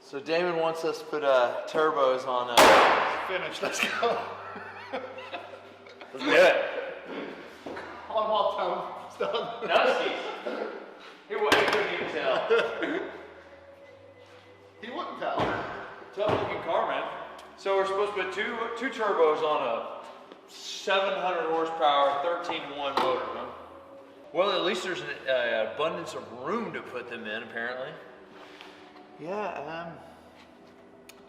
So Damon wants us to put turbos on. Finished. Let's go. Let's do it. I'm all done. It's done. Nuskies. He couldn't even tell. He wouldn't tell. Tough looking car, man. So we're supposed to put two turbos on a 700 horsepower 13-1 motor, huh? Well, at least there's an abundance of room to put them in, apparently. Yeah.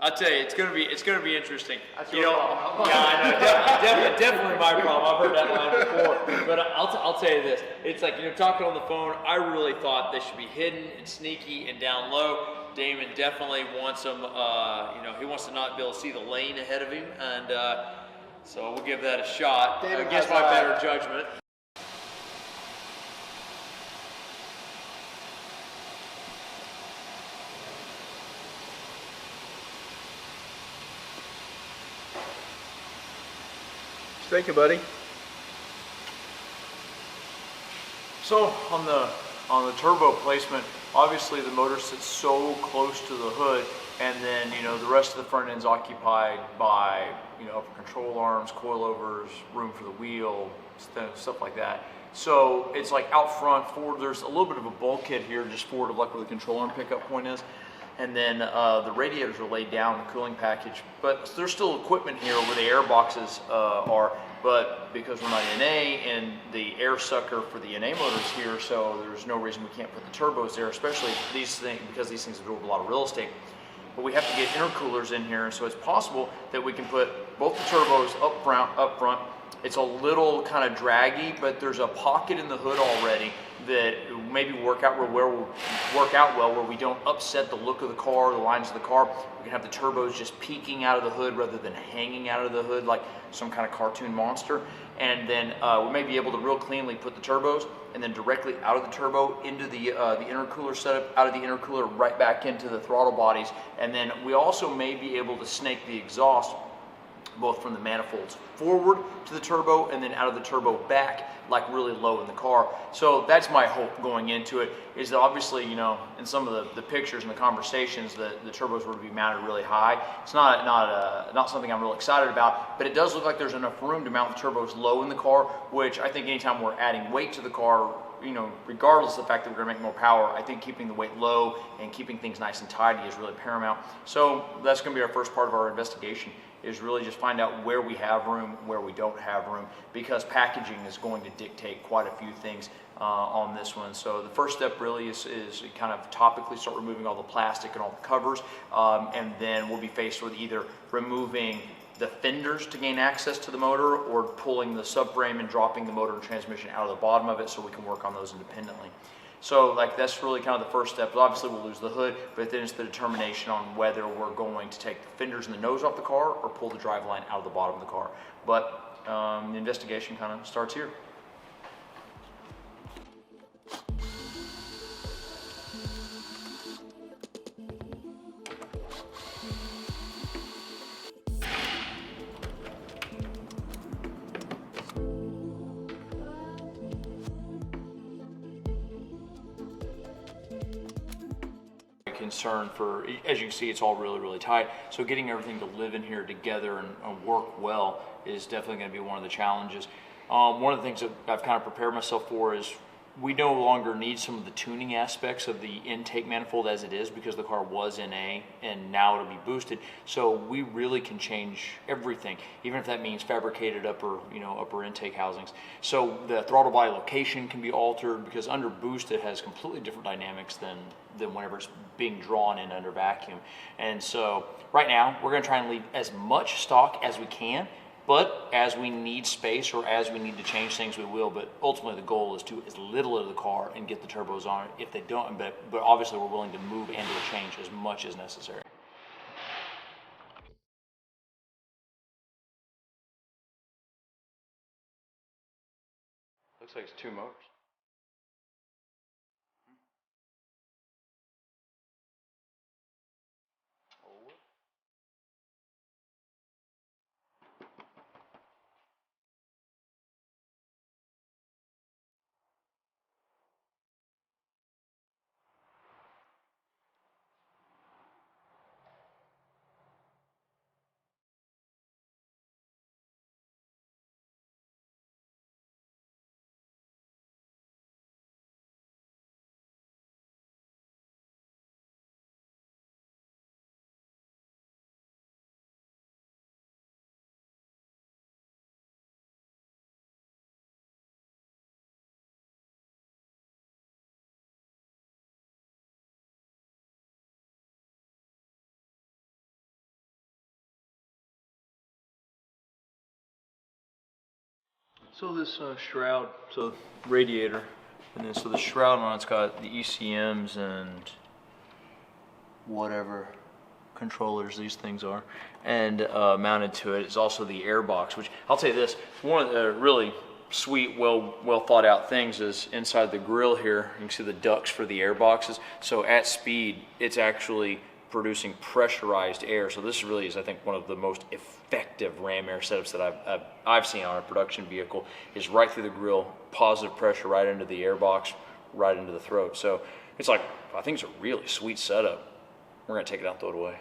I'll tell you, it's gonna be interesting. That's you your know, problem. yeah, I know, definitely my problem. I've heard that line before, but I'll tell you this: it's like talking on the phone. I really thought they should be hidden and sneaky and down low. Damon definitely wants them. He wants to not be able to see the lane ahead of him, and so we'll give that a shot against my better judgment. Thank you, buddy. So on the turbo placement, obviously the motor sits so close to the hood, and then the rest of the front end's occupied by upper control arms, coilovers, room for the wheel, stuff like that. So it's like out front, forward. There's a little bit of a bulkhead here, just forward of like where the control arm pickup point is. And then the radiators are laid down, the cooling package, but there's still equipment here where the air boxes are, but because we're not NA and the air sucker for the NA motor's here, so there's no reason we can't put the turbos there, especially these things, because these things absorb a lot of real estate. But we have to get intercoolers in here, so it's possible that we can put both the turbos up front. It's a little kind of draggy, but there's a pocket in the hood already that maybe work out well where we don't upset the look of the car, the lines of the car. We can have the turbos just peeking out of the hood rather than hanging out of the hood like some kind of cartoon monster. And then we may be able to real cleanly put the turbos and then directly out of the turbo into the intercooler setup, out of the intercooler right back into the throttle bodies. And then we also may be able to snake the exhaust both from the manifolds forward to the turbo and then out of the turbo back, like really low in the car. So that's my hope going into it, is that obviously, in some of the pictures and the conversations, the turbos were to be mounted really high. It's not something I'm real excited about, but it does look like there's enough room to mount the turbos low in the car, which I think anytime we're adding weight to the car, regardless of the fact that we're going to make more power, I think keeping the weight low and keeping things nice and tidy is really paramount. So that's going to be our first part of our investigation, is really just find out where we have room, where we don't have room, because packaging is going to dictate quite a few things on this one. So the first step really is kind of topically start removing all the plastic and all the covers, and then we'll be faced with either removing the fenders to gain access to the motor, or pulling the subframe and dropping the motor and transmission out of the bottom of it so we can work on those independently. So that's really kind of the first step. Obviously we'll lose the hood, but then it's the determination on whether we're going to take the fenders and the nose off the car or pull the driveline out of the bottom of the car. But the investigation kind of starts here. Concern for, as you can see, it's all really tight, so getting everything to live in here together and work well is definitely going to be one of the challenges. One of the things that I've kind of prepared myself for is we no longer need some of the tuning aspects of the intake manifold as it is, because the car was NA and now it'll be boosted. So we really can change everything, even if that means fabricated upper intake housings. So the throttle body location can be altered, because under boost it has completely different dynamics than whenever it's being drawn in under vacuum. And so right now we're going to try and leave as much stock as we can, but as we need space or as we need to change things, we will. But ultimately the goal is to as little of the car and get the turbos on it if they don't, but obviously we're willing to move and to change as much as necessary. Looks like it's two motors. So this shroud, so radiator, and then so the shroud on it's got the ECMs and whatever controllers these things are, and mounted to it is also the air box, which I'll tell you this, one of the really sweet, well thought out things is inside the grill here, you can see the ducts for the air boxes. So at speed, it's actually producing pressurized air. So this really is, I think, one of the most effective ram air setups that I've seen on a production vehicle, is right through the grill, positive pressure right into the air box, right into the throat. So it's like, I think it's a really sweet setup. We're gonna take it out and throw it away.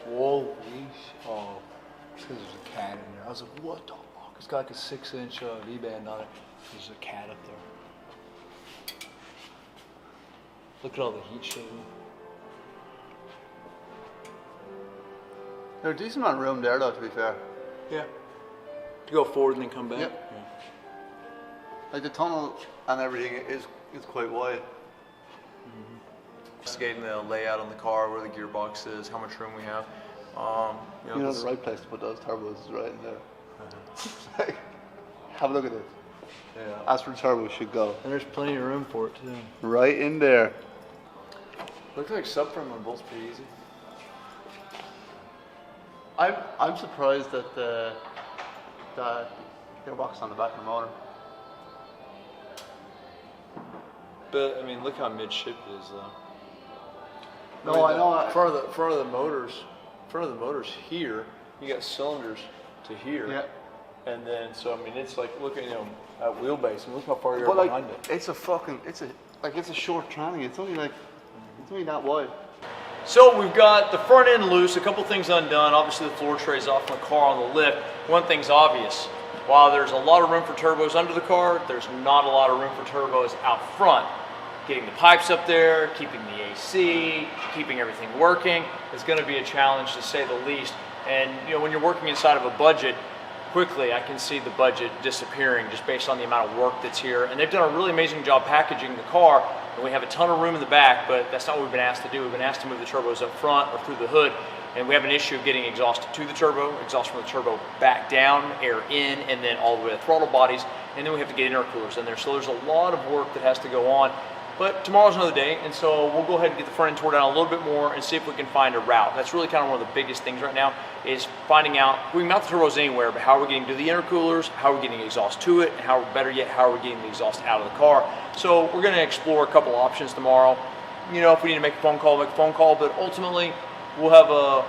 Holy sh! Oh, because there's a cat in there. I was like, what the fuck? It's got like a 6-inch V-band on it. There's a cat up there. Look at all the heat shading. There's a decent amount of room there, though, to be fair. Yeah. To go forward and then come back. Yep. Yeah. Like the tunnel and everything is quite wide. Investigating the layout on the car, where the gearbox is, how much room we have. You know, the right place to put those turbos is right in there. Like, have a look at this. Yeah. That's where turbos should go. And there's plenty of room for it too. Right in there. Looks like subframe on bolt's pretty easy. I'm surprised that the gearbox on the back of the motor. But I mean, look how midship it is though. No, I know. Front of the motors here. You got cylinders to here. Yeah. And then so I mean, it's like look at at wheelbase and look how far you're But like, behind it. it's a short tranny. It's only that wide. So we've got the front end loose, a couple things undone. Obviously the floor tray's off the car on the lift. One thing's obvious. While there's a lot of room for turbos under the car, there's not a lot of room for turbos out front. Getting the pipes up there, keeping the AC, keeping everything working is going to be a challenge to say the least. And when you're working inside of a budget, quickly I can see the budget disappearing just based on the amount of work that's here. And they've done a really amazing job packaging the car. And we have a ton of room in the back, but that's not what we've been asked to do. We've been asked to move the turbos up front or through the hood. And we have an issue of getting exhaust to the turbo, exhaust from the turbo back down, air in, and then all the way to the throttle bodies. And then we have to get intercoolers in there. So there's a lot of work that has to go on. But tomorrow's another day, and so we'll go ahead and get the front end tore down a little bit more and see if we can find a route. That's really kind of one of the biggest things right now, is finding out, we can mount the turbos anywhere, but how are we getting to the intercoolers, how are we getting exhaust to it, and better yet, how are we getting the exhaust out of the car. So we're gonna explore a couple options tomorrow. If we need to make a phone call, make a phone call, but ultimately, we'll have a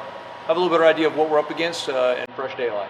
little better idea of what we're up against in fresh daylight.